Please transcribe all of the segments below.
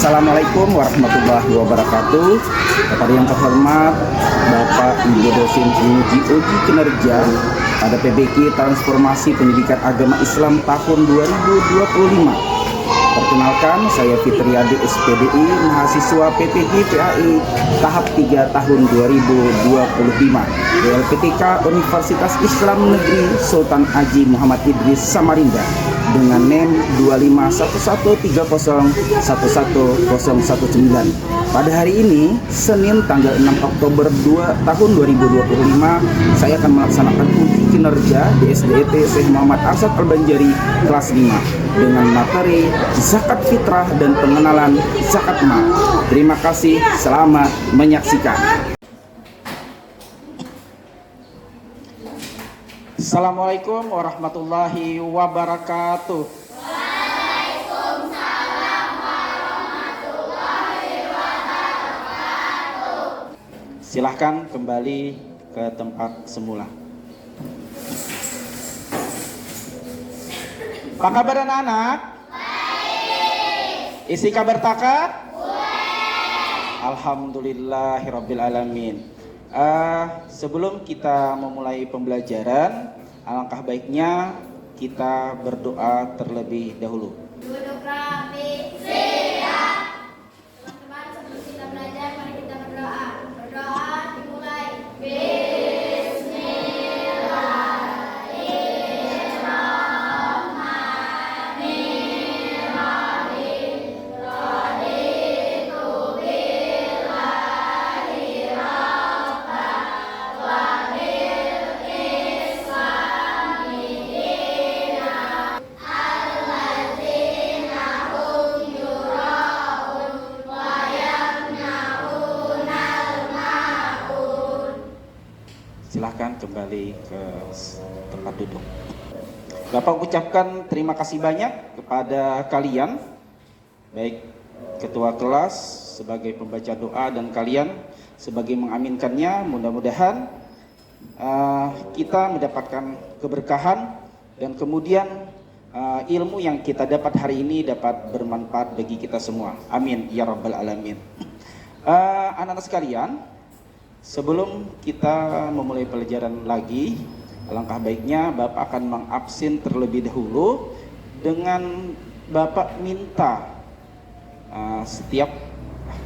Assalamualaikum warahmatullahi wabarakatuh. Kepada yang terhormat Bapak Ibu dosen penguji uji kinerja pada PBQ Transformasi Pendidikan Agama Islam tahun 2025. Perkenalkan, saya Fitriadi SPDI, mahasiswa PPG PAI tahap 3 tahun 2025 LPTK Universitas Islam Negeri Sultan Haji Muhammad Idris Samarinda dengan NEM 2511011019. Pada hari ini, Senin tanggal 6 Oktober tahun 2025, saya akan melaksanakan uji kinerja di SDET Syekh Muhammad Arsyad Al-Banjari kelas 5 dengan materi zakat fitrah dan pengenalan zakat mal. Terima kasih, selamat menyaksikan. Assalamualaikum warahmatullahi wabarakatuh. Waalaikumsalam warahmatullahi wabarakatuh. Silahkan kembali ke tempat semula. Apa kabar anak-anak? Baik. Isi kabar takar? Baik. Alhamdulillahirabbil alamin. Sebelum kita memulai pembelajaran, alangkah baiknya kita berdoa terlebih dahulu. Duduk rapi, siap. Teman-teman, sebelum kita belajar, mari kita berdoa. Berdoa dimulai. Silahkan kembali ke tempat duduk. Bapak ucapkan terima kasih banyak kepada kalian, baik ketua kelas sebagai pembaca doa dan kalian sebagai mengaminkannya. Mudah-mudahan kita mendapatkan keberkahan dan kemudian ilmu yang kita dapat hari ini dapat bermanfaat bagi kita semua. Amin ya rabbal alamin. Anak-anak sekalian, sebelum kita memulai pelajaran lagi, alangkah baiknya Bapak akan mengabsen terlebih dahulu dengan Bapak minta setiap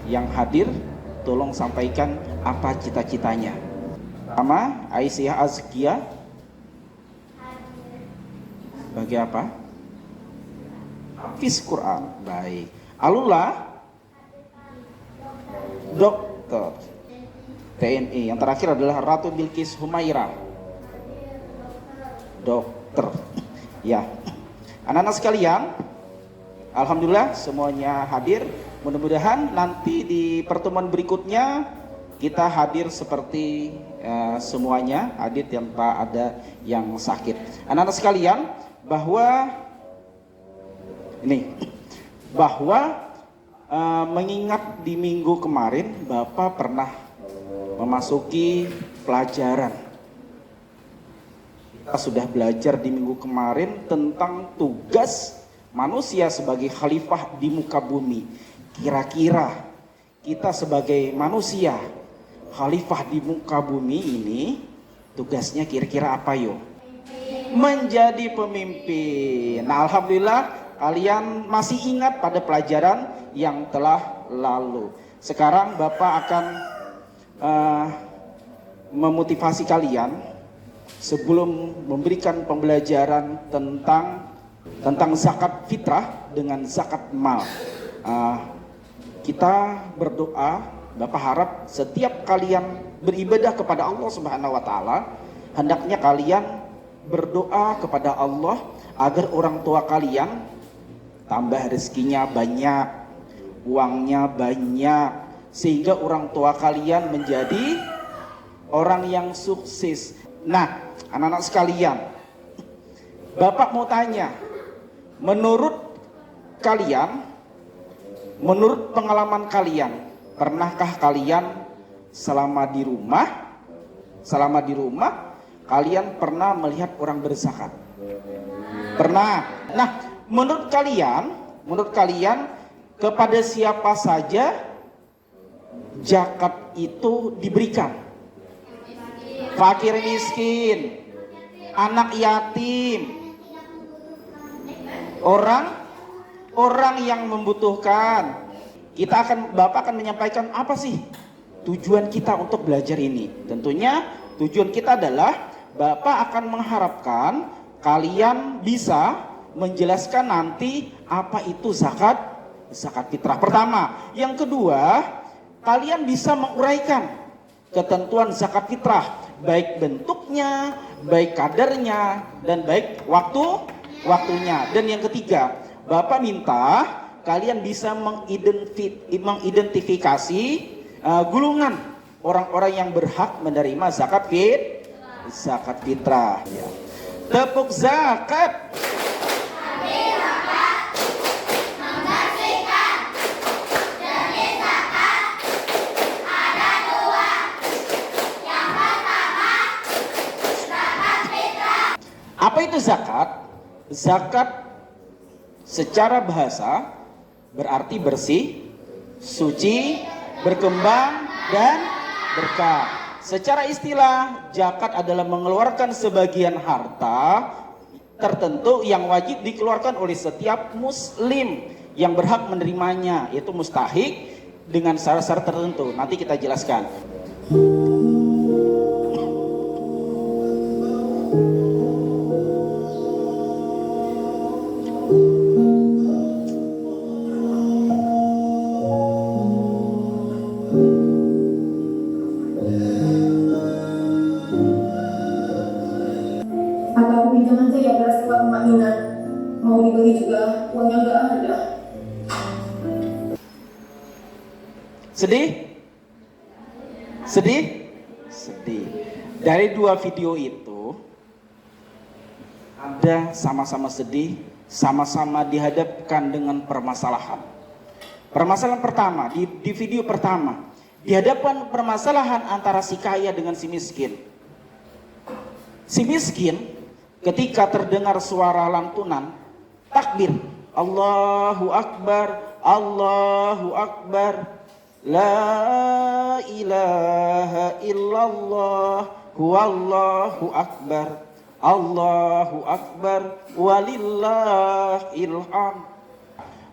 yang hadir tolong sampaikan apa cita-citanya. Pertama, Aisyah Azkia sebagai apa? Hafiz Quran. Baik. Alula dokter TNI. Yang terakhir adalah Ratu Bilqis Humaira, dokter. Ya, anak-anak sekalian, alhamdulillah semuanya hadir. Mudah-mudahan nanti di pertemuan berikutnya kita hadir seperti semuanya hadir tanpa ada yang sakit. Anak-anak sekalian, bahwa mengingat di minggu kemarin Bapak pernah memasuki pelajaran. Kita sudah belajar di minggu kemarin tentang tugas manusia sebagai khalifah di muka bumi. Kira-kira kita sebagai manusia khalifah di muka bumi ini tugasnya kira-kira apa yo? Menjadi pemimpin. Nah, alhamdulillah kalian masih ingat pada pelajaran yang telah lalu. Sekarang Bapak akan memotivasi kalian sebelum memberikan pembelajaran tentang zakat fitrah dengan zakat mal. Kita berdoa, Bapak harap setiap kalian beribadah kepada Allah Subhanahu wa taala, hendaknya kalian berdoa kepada Allah agar orang tua kalian tambah rezekinya banyak, uangnya banyak, sehingga orang tua kalian menjadi orang yang sukses. Nah, anak-anak sekalian, Bapak mau tanya, menurut pengalaman kalian, pernahkah kalian selama di rumah kalian pernah melihat orang berzakat? Pernah. Nah, menurut kalian kepada siapa saja zakat itu diberikan. Fakir miskin, anak yatim, orang yang membutuhkan. Bapak akan menyampaikan apa sih tujuan kita untuk belajar ini. Tentunya tujuan kita adalah Bapak akan mengharapkan kalian bisa menjelaskan nanti apa itu zakat fitrah pertama. Yang kedua, kalian bisa menguraikan ketentuan zakat fitrah, baik bentuknya, baik kadarnya, dan baik waktunya. Dan yang ketiga, Bapak minta kalian bisa mengidentifikasi golongan orang-orang yang berhak menerima zakat fitrah. Ya. Tepuk zakat. Apa itu zakat? Zakat secara bahasa berarti bersih, suci, berkembang, dan berkah. Secara istilah, zakat adalah mengeluarkan sebagian harta tertentu yang wajib dikeluarkan oleh setiap muslim yang berhak menerimanya, yaitu mustahik dengan syarat-syarat tertentu. Nanti kita jelaskan. Atau pinjam aja ya beras ke Mak Nina, mau dibeli juga uangnya nggak ada. Sedih? Dari dua video itu ada sama-sama sedih, sama-sama dihadapkan dengan permasalahan. Permasalahan pertama, di video pertama, dihadapkan permasalahan antara si kaya dengan si miskin. Si miskin ketika terdengar suara lantunan takbir, Allahu Akbar, Allahu Akbar, la ilaha illallah, huwallahu akbar, Allahu Akbar, walillahil hamd.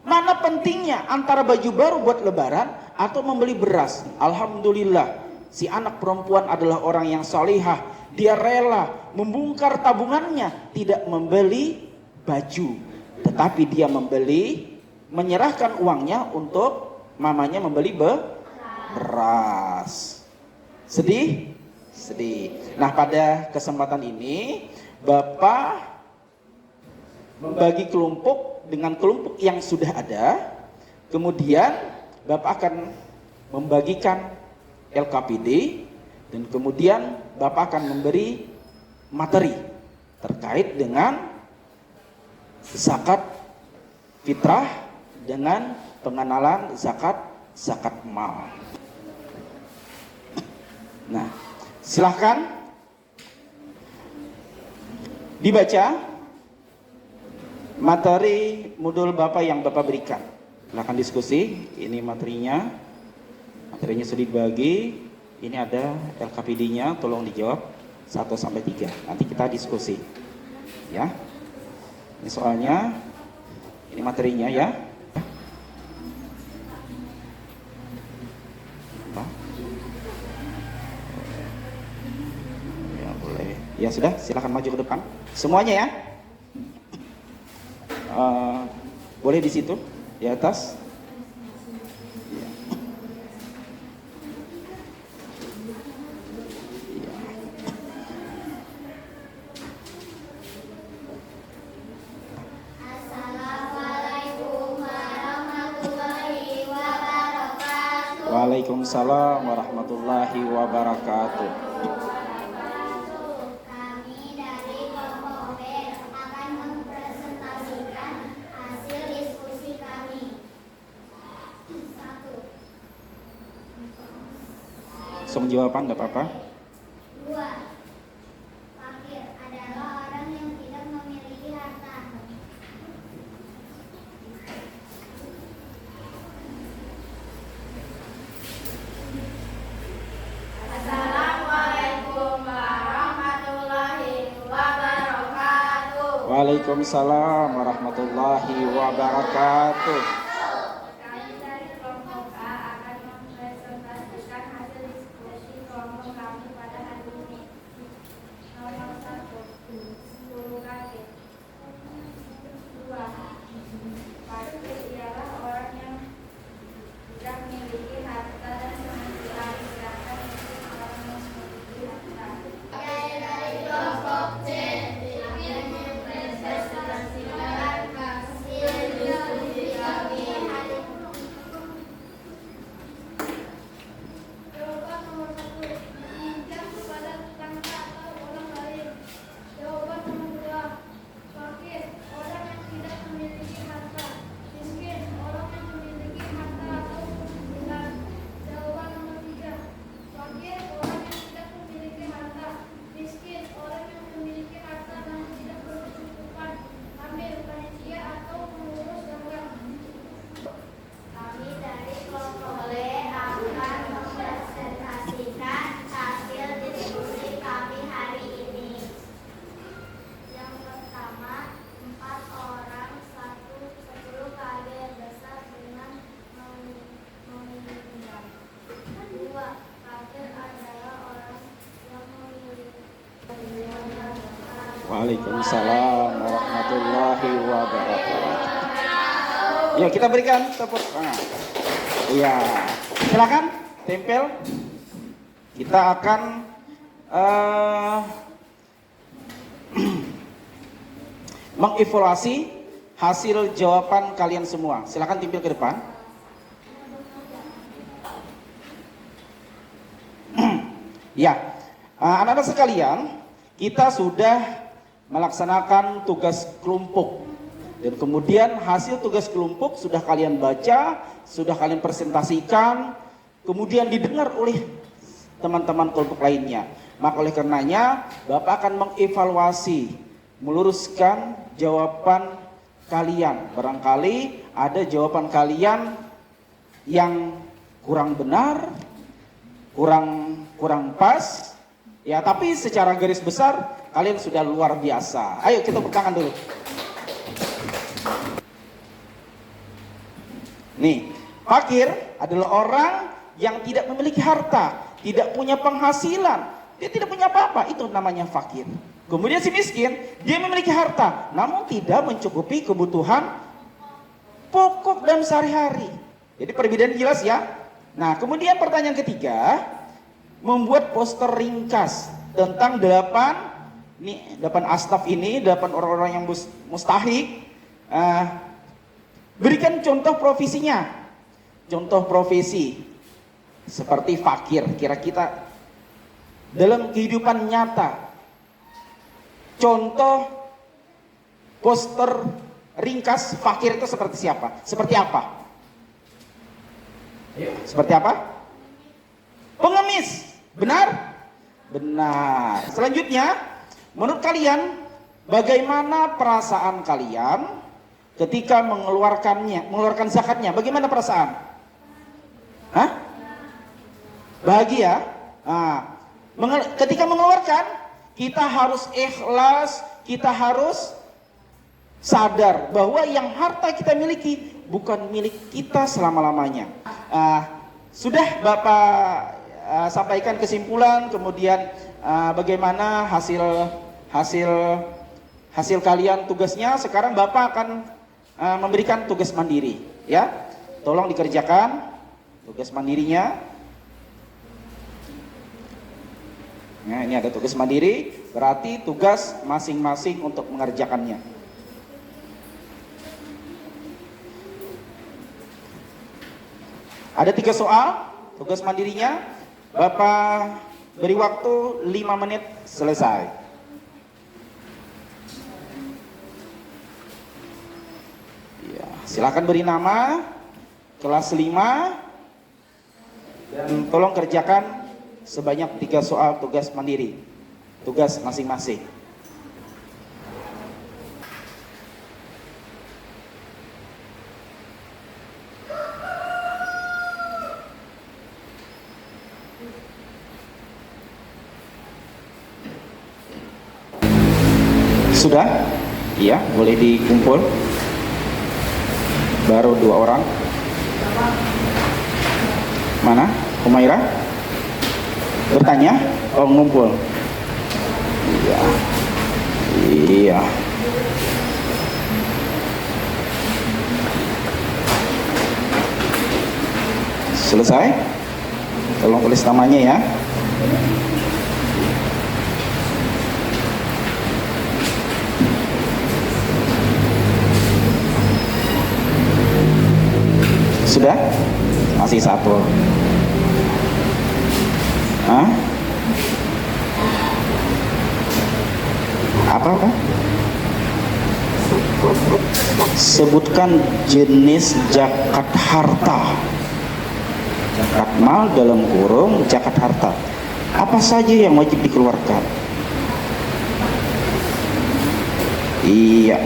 Mana pentingnya antara baju baru buat lebaran atau membeli beras? Alhamdulillah, si anak perempuan adalah orang yang salihah. Dia rela membongkar tabungannya, tidak membeli baju, tetapi dia menyerahkan uangnya untuk mamanya membeli beras. Sedih? Nah, pada kesempatan ini Bapak membagi kelompok dengan kelompok yang sudah ada. Kemudian Bapak akan membagikan LKPD, dan kemudian Bapak akan memberi materi terkait dengan zakat fitrah dengan pengenalan zakat mal. Nah, silahkan dibaca materi modul Bapak yang Bapak berikan. Silahkan diskusi. Ini materinya sudah dibagi. Ini ada LKPD-nya, tolong dijawab 1-3. Nanti kita diskusi. Ya. Ini soalnya, ini materinya ya. Apa? Ya boleh. Ya sudah, silakan maju ke depan. Semuanya ya. Boleh di situ, di atas. Waalaikumsalam warahmatullahi wabarakatuh. Kami dari kelompok B akan mempresentasikan hasil diskusi kami. 1. Langsung jawaban nggak apa-apa. 2. Fakir adalah orang yang tidak memiliki harta. Waalaikumsalam warahmatullahi wabarakatuh. Kami dari kelompok A akan mempresentasikan hasil diskusi kelompok kami pada hari ini. Nomor 1, 10 kaki. 2, fakir ialah orang yang tidak memiliki harta dan penghasilan, sedangkan miskin orang yang memiliki harta. Dari kelompok C akan mempresentasikan hasil diskusi kami hari ini. Jawaban nomor 1, meminjam kepada tetangga atau orang lain. Jawaban nomor 2, fakir, orang yang tidak memiliki harta. Miskin, orang yang memiliki harta atau penghasilan. Jawaban nomor 3, fakir, orang yang tidak memiliki harta. Miskin, orang yang memiliki harta namun tidak berkecukupan. Amil, panitia atau pengurus dagang. Kami dari kelompok B akan mempresentasikan hasil diskusi kami hari ini. Yang pertama, 4 orang, 10 kali yang besar dengan meminjam. 2, fakir adalah orang yang memiliki. Waalaikumsalam warahmatullahi wabarakatuh. Ya, kita berikan tepuk tangan. Iya, silakan tempel. Kita akan mengevaluasi hasil jawaban kalian semua. Silakan tempel ke depan. Ya, anak-anak sekalian, kita sudah melaksanakan tugas kelompok. Dan kemudian hasil tugas kelompok sudah kalian baca, sudah kalian presentasikan, kemudian didengar oleh teman-teman kelompok lainnya. Maka oleh karenanya, Bapak akan mengevaluasi, meluruskan jawaban kalian. Barangkali ada jawaban kalian yang kurang benar, kurang pas. Ya, tapi secara garis besar kalian sudah luar biasa. Ayo kita tepuk tangan dulu. Nih, fakir adalah orang yang tidak memiliki harta, tidak punya penghasilan, dia tidak punya apa-apa, itu namanya fakir. Kemudian si miskin, dia memiliki harta, namun tidak mencukupi kebutuhan pokok dan sehari-hari. Jadi perbedaan jelas ya. Nah, kemudian pertanyaan ketiga, membuat poster ringkas tentang 8 astaf ini, 8 orang-orang yang mustahik. Berikan contoh profesinya. Contoh profesi seperti fakir, kira-kira dalam kehidupan nyata. Contoh poster ringkas fakir itu seperti siapa? Seperti apa? Seperti apa? Pengemis. Benar? Benar. Selanjutnya, menurut kalian bagaimana perasaan kalian ketika mengeluarkan zakatnya? Bagaimana perasaan? Hah? Bahagia? Nah, ketika mengeluarkan, kita harus ikhlas, kita harus sadar bahwa yang harta kita miliki bukan milik kita selama-lamanya. Sudah Bapak sampaikan kesimpulan, kemudian bagaimana hasil kalian tugasnya. Sekarang Bapak akan memberikan tugas mandiri, ya. Tolong dikerjakan tugas mandirinya. Nah, ini ada tugas mandiri, berarti tugas masing-masing untuk mengerjakannya. Ada 3 soal tugas mandirinya. Bapak beri waktu 5 menit selesai. Ya, silakan beri nama, kelas 5, dan tolong kerjakan sebanyak 3 soal tugas mandiri, tugas masing-masing. Sudah? Iya, boleh dikumpul. Baru 2 orang. Mana? Humaira? Bertanya? Oh, ngumpul. Iya. Iya. Selesai? Tolong tulis namanya ya. Sudah? Masih 1. Hah? Apa? Sebutkan jenis zakat harta. Zakat mal dalam kurung zakat harta. Apa saja yang wajib dikeluarkan? Iya.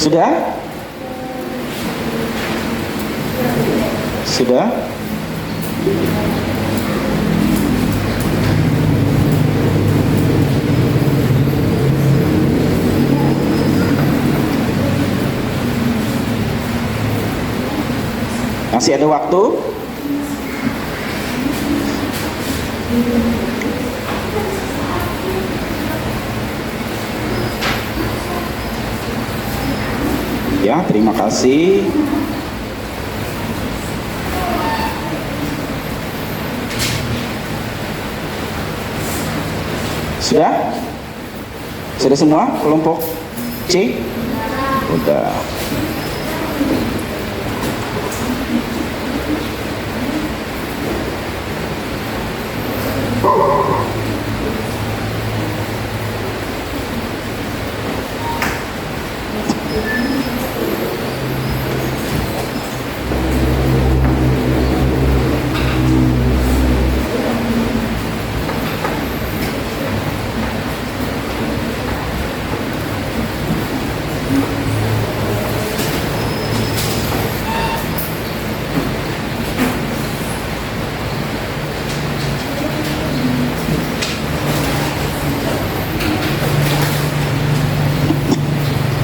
Sudah? Sudah? Masih ada waktu? Ya, terima kasih. Sudah? Sudah semua kelompok C? Udah.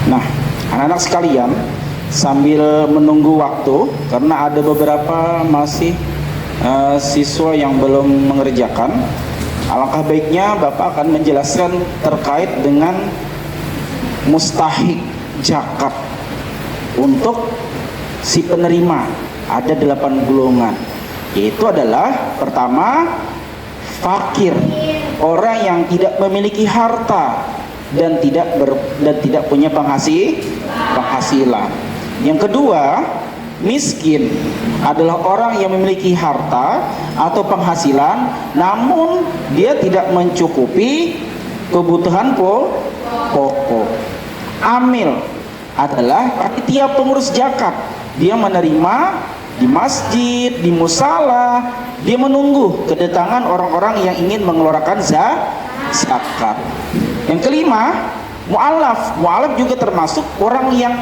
Nah, anak-anak sekalian, sambil menunggu waktu, karena ada beberapa masih siswa yang belum mengerjakan, alangkah baiknya Bapak akan menjelaskan terkait dengan mustahik zakat untuk si penerima. Ada 8 golongan, yaitu adalah pertama, fakir, orang yang tidak memiliki harta dan tidak punya penghasilan. Yang kedua, miskin adalah orang yang memiliki harta atau penghasilan namun dia tidak mencukupi kebutuhan pokok. Amil adalah panitia pengurus zakat. Dia menerima di masjid, di musala, dia menunggu kedatangan orang-orang yang ingin mengeluarkan zakat. Yang kelima, mu'alaf. Mu'alaf juga termasuk orang yang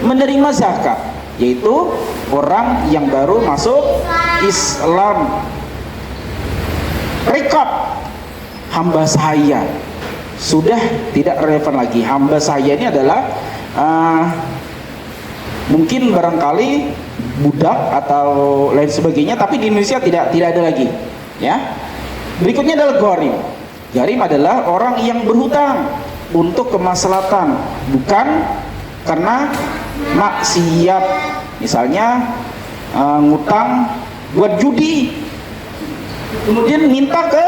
menerima zakat, yaitu orang yang baru masuk Islam. Rekap, hamba saya, sudah tidak relevan lagi. Hamba saya ini adalah mungkin barangkali budak atau lain sebagainya, tapi di Indonesia tidak ada lagi. Ya. Berikutnya adalah gharim. Gharim adalah orang yang berhutang untuk kemaslahatan, bukan karena maksiat. Misalnya ngutang buat judi, kemudian minta ke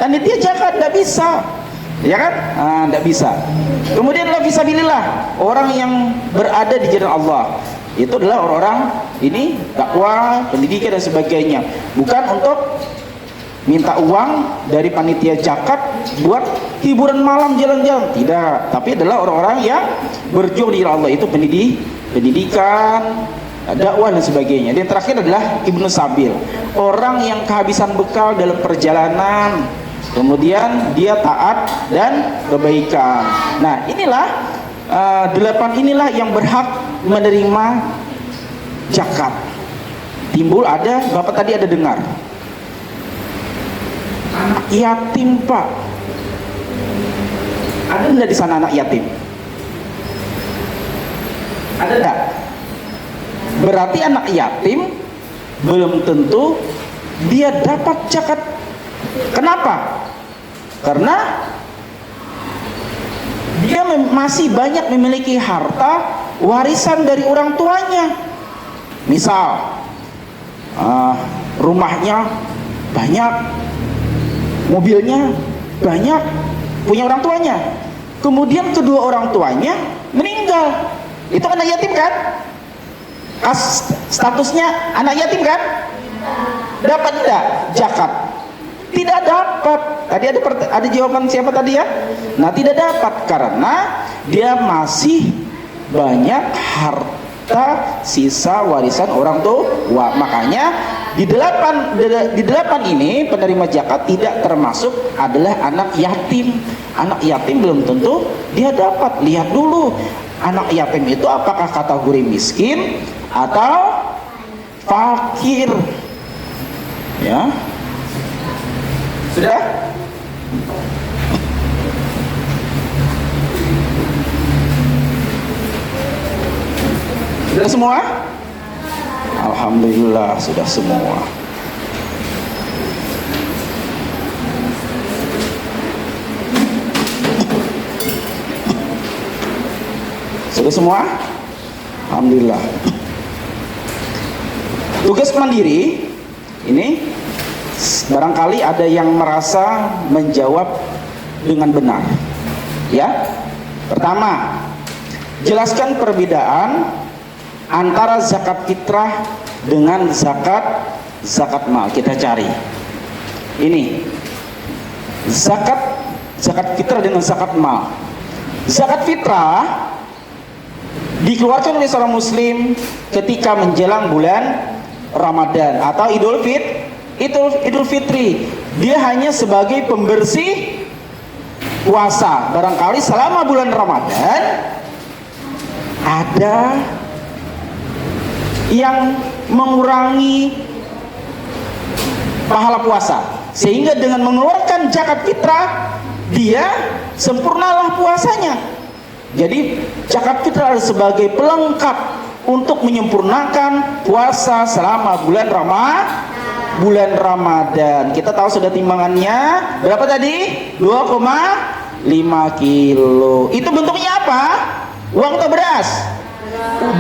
panitia zakat, tidak bisa, ya kan? Tidak bisa. Kemudian fisabilillah, orang yang berada di jalan Allah, itu adalah orang-orang ini dakwah, pendidikan dan sebagainya, bukan untuk minta uang dari panitia zakat buat hiburan malam jalan-jalan, tidak, tapi adalah orang-orang yang berjuang di jalan Allah. Itu pendidikan, dakwah dan sebagainya. Dan terakhir adalah Ibnu Sabil, orang yang kehabisan bekal dalam perjalanan, kemudian dia taat dan kebaikan. Nah, inilah 8 inilah yang berhak menerima zakat. Timbul ada, Bapak tadi ada dengar, anak yatim, Pak. Ada enggak di sana anak yatim? Ada enggak? Berarti anak yatim belum tentu dia dapat zakat. Kenapa? Karena dia masih banyak memiliki harta warisan dari orang tuanya. Misal rumahnya banyak, mobilnya banyak, punya orang tuanya. Kemudian kedua orang tuanya meninggal. Itu anak yatim kan? Statusnya anak yatim kan? Dapat tidak zakat? Tidak dapat. Tadi ada jawaban siapa tadi ya? Nah, tidak dapat karena dia masih banyak harta sisa warisan orang tua. Makanya di delapan ini penerima zakat tidak termasuk adalah anak yatim. Anak yatim belum tentu dia dapat. Lihat dulu anak yatim itu apakah kategori miskin atau fakir. Ya, sudah. Sudah semua? Alhamdulillah sudah semua. Sudah semua? Alhamdulillah. Tugas mandiri ini barangkali ada yang merasa menjawab dengan benar. Ya. Pertama, jelaskan perbedaan antara zakat fitrah dengan zakat mal. Kita cari. Ini zakat fitrah dengan zakat mal. Zakat fitrah dikeluarkan oleh seorang muslim ketika menjelang bulan Ramadan atau Idul Fitri. Dia hanya sebagai pembersih puasa. Barangkali selama bulan Ramadan ada yang mengurangi pahala puasa, sehingga dengan mengeluarkan zakat fitrah dia sempurnalah puasanya. Jadi zakat fitrah sebagai pelengkap untuk menyempurnakan puasa selama bulan Ramadan. Kita tahu sudah timbangannya berapa tadi? 2,5 kilo. Itu bentuknya apa? Uang atau beras?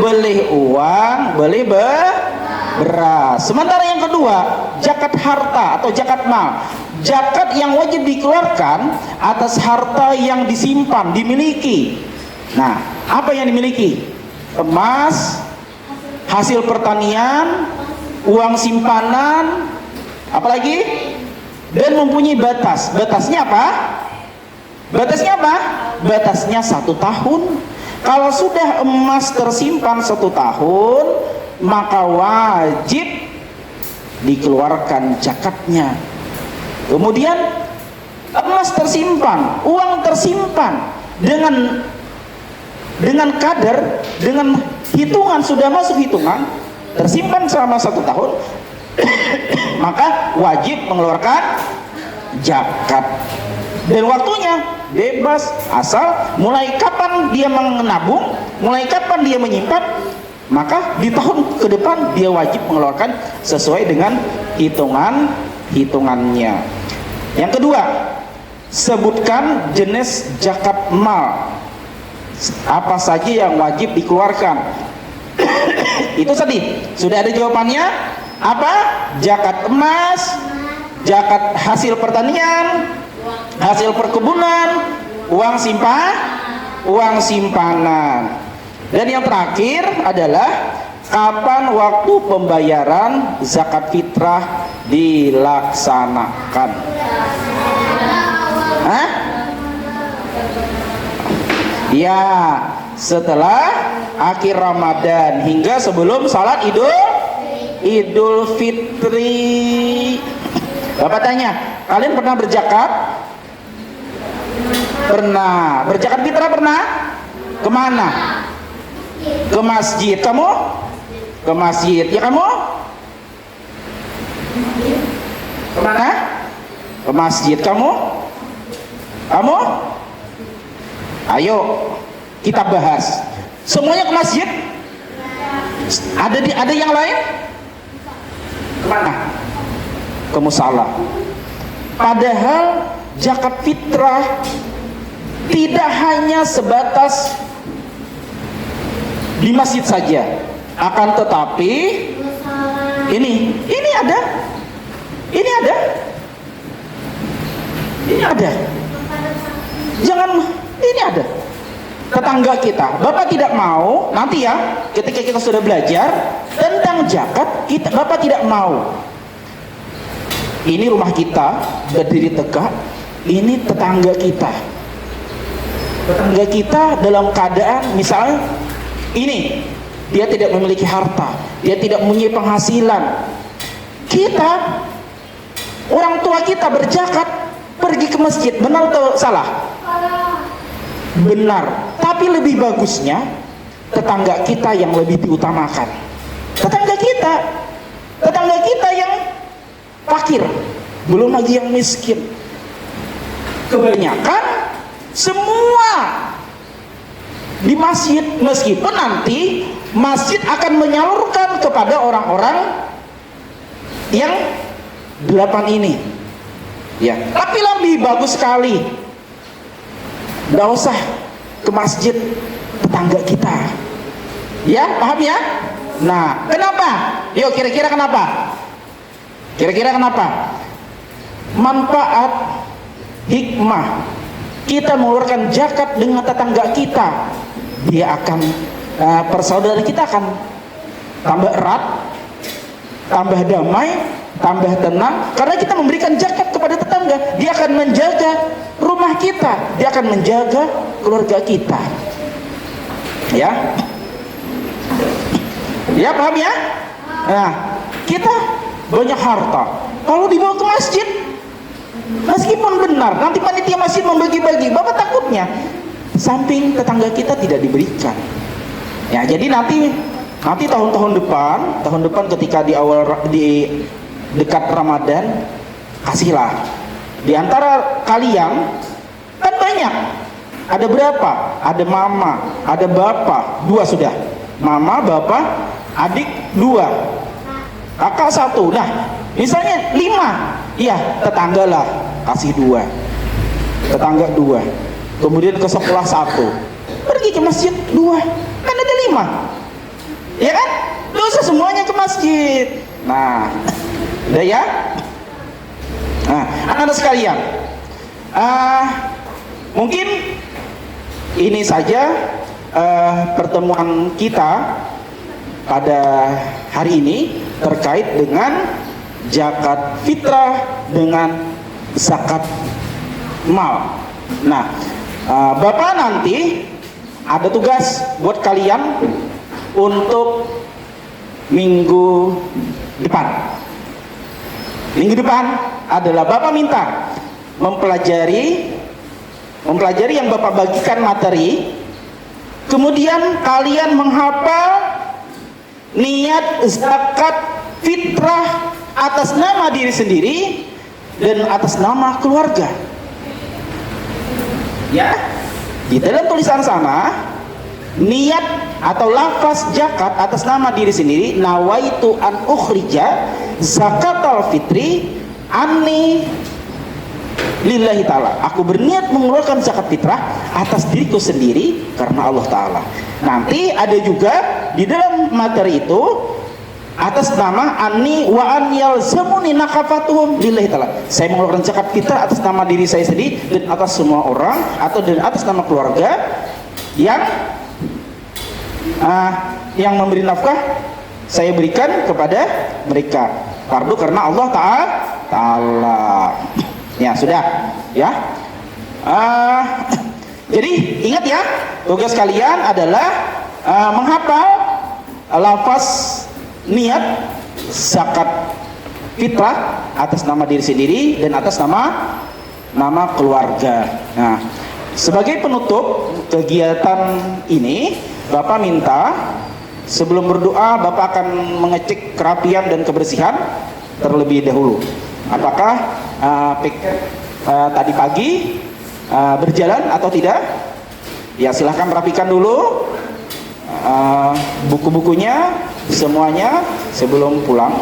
Beli uang, beli beras. Sementara yang kedua, zakat harta atau zakat mal. Zakat yang wajib dikeluarkan atas harta yang disimpan, dimiliki. Nah, apa yang dimiliki? Emas, hasil pertanian, uang simpanan, apalagi? Dan mempunyai batas. Batasnya apa? Batasnya 1 tahun. Kalau sudah emas tersimpan 1 tahun, maka wajib dikeluarkan zakatnya. Kemudian emas tersimpan, uang tersimpan dengan kadar, dengan hitungan, sudah masuk hitungan, tersimpan selama 1 tahun, maka wajib mengeluarkan zakat. Dan waktunya bebas, asal mulai kapan dia menabung, mulai kapan dia menyimpan, maka di tahun ke depan dia wajib mengeluarkan sesuai dengan hitungannya. Yang kedua, sebutkan jenis zakat mal. Apa saja yang wajib dikeluarkan? Itu tadi sudah ada jawabannya. Apa? Zakat emas, zakat hasil pertanian, hasil perkebunan, uang simpanan. Dan yang terakhir adalah kapan waktu pembayaran zakat fitrah dilaksanakan. Hah? Ya, setelah akhir Ramadan hingga sebelum sholat Idul Fitri. Bapak tanya, kalian pernah berzakat? Pernah. Berzakat fitrah pernah? Kemana? Ke masjid. Kamu? Ke masjid. Ya kamu? Kemana? Ke masjid. Kamu? Kamu? Ayo kita bahas. Semuanya ke masjid? Ada yang lain? Kemana? Ke musala. Padahal zakat fitrah tidak hanya sebatas di masjid saja, akan tetapi ini ada, jangan, ini ada tetangga kita. Bapak tidak mau nanti ya, ketika kita sudah belajar tentang zakat, Bapak tidak mau ini rumah kita berdiri tegak, ini tetangga kita dalam keadaan misalnya ini dia tidak memiliki harta, dia tidak mempunyai penghasilan, kita orang tua kita berzakat pergi ke masjid, benar atau salah? Benar. Tapi lebih bagusnya tetangga kita yang lebih diutamakan, tetangga kita yang fakir, belum lagi yang miskin. Kebanyakan semua di masjid, meskipun nanti masjid akan menyalurkan kepada orang-orang yang 8 ini ya, tapi lebih bagus sekali nggak usah ke masjid tetangga kita ya, paham ya? Nah, kenapa? Yuk, kira-kira kenapa? Manfaat hikmah kita mengeluarkan zakat dengan tetangga kita, dia akan persaudaraan kita akan tambah erat, tambah damai, tambah tenang, karena kita memberikan zakat kepada tetangga. Dia akan menjaga rumah kita, dia akan menjaga keluarga kita ya, paham ya? Nah, kita banyak harta, kalau dibawa ke masjid, meskipun benar nanti panitia masjid membagi-bagi, Bapak takutnya samping tetangga kita tidak diberikan ya. Jadi nanti tahun depan ketika di dekat Ramadan, kasihlah di antara kalian, kan banyak, ada berapa? Ada mama, ada bapak, 2 sudah, mama, bapak, adik 2, kakak 1. Nah, misalnya 5, iya, tetangga lah kasih 2, tetangga 2, kemudian ke sekolah 1, pergi ke masjid 2, kan ada 5 ya kan? Gak usah semuanya ke masjid. Nah, udah ya? Nah, anak-anak sekalian, mungkin ini saja pertemuan kita pada hari ini terkait dengan zakat fitrah dengan zakat mal. Nah, Bapak nanti ada tugas buat kalian untuk minggu depan. Minggu depan adalah Bapak minta mempelajari yang Bapak bagikan materi, kemudian kalian menghafal niat zakat fitrah atas nama diri sendiri dan atas nama keluarga ya. Di dalam tulisan sana, niat atau lafaz zakat atas nama diri sendiri, nawaitu an ukhrija zakatal fitri anni lillahi ta'ala, aku berniat mengeluarkan zakat fitrah atas diriku sendiri karena Allah Ta'ala. Nanti ada juga di dalam materi itu atas nama anni wa an yalzamuni nakafatuhum lillahi ta'ala, saya mengeluarkan zakat fitrah atas nama diri saya sendiri dan atas semua orang, atau dan atas nama keluarga yang memberi nafkah saya berikan kepada mereka, fardu karena Allah Ta'ala. Ya sudah ya. Jadi ingat ya, tugas kalian adalah menghafal lafaz niat zakat fitrah atas nama diri sendiri dan atas nama keluarga. Nah, sebagai penutup kegiatan ini, Bapak minta sebelum berdoa Bapak akan mengecek kerapian dan kebersihan terlebih dahulu. Apakah piket tadi pagi berjalan atau tidak? Ya, silahkan rapikan dulu buku-bukunya semuanya sebelum pulang.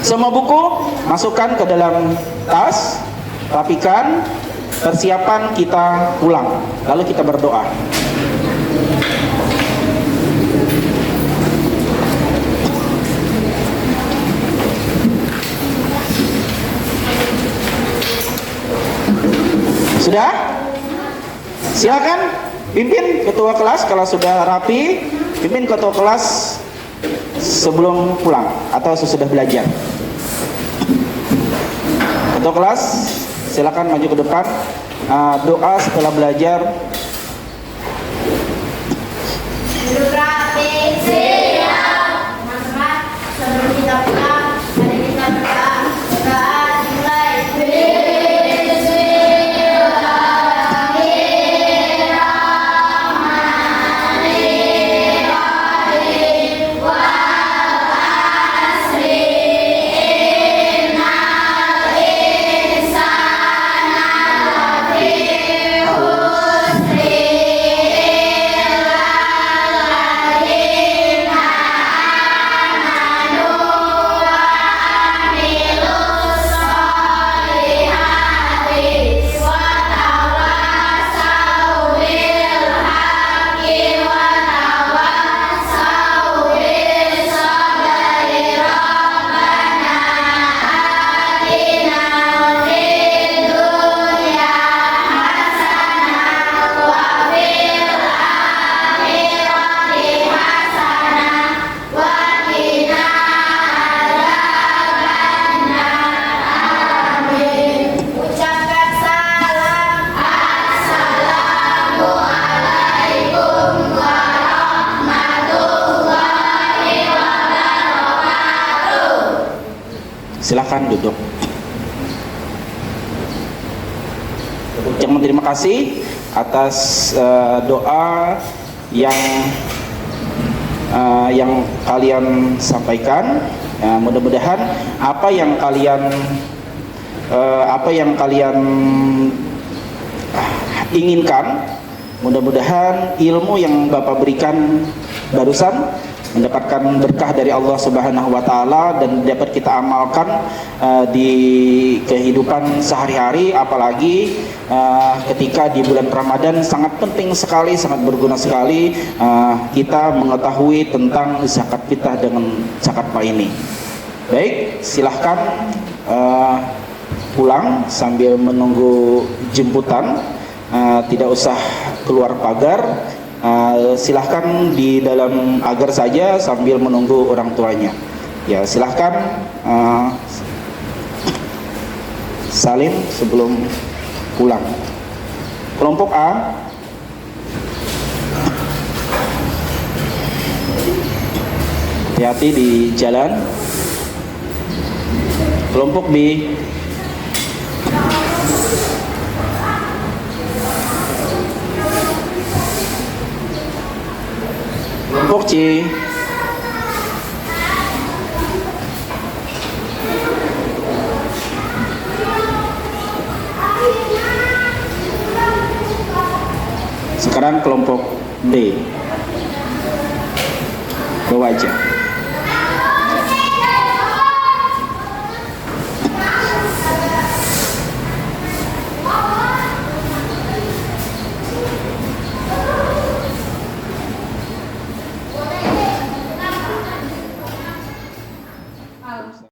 Semua buku masukkan ke dalam tas, rapikan, persiapan kita pulang, lalu kita berdoa. Sudah? Silakan pimpin ketua kelas kalau sudah rapi, pimpin ketua kelas sebelum pulang atau sesudah belajar. Ketua kelas silakan maju ke depan. Doa setelah belajar. Sebelum kita pulang, mari kita berdoa. Doa dimulai. Silakan duduk. Ucapkan terima kasih atas doa yang kalian sampaikan. Mudah-mudahan apa yang kalian inginkan, mudah-mudahan ilmu yang Bapak berikan barusan mendapatkan berkah dari Allah Subhanahu wa taala dan dapat kita amalkan di kehidupan sehari-hari, apalagi ketika di bulan Ramadan sangat penting sekali, sangat berguna sekali kita mengetahui tentang zakat fitrah dengan zakat mal ini. Baik, silahkan pulang sambil menunggu jemputan, tidak usah keluar pagar. Silahkan di dalam agar saja sambil menunggu orang tuanya. Ya, silahkan salim sebelum pulang. Kelompok A, hati-hati di jalan. Kelompok B, kelompok C, sekarang kelompok D, bawa aja.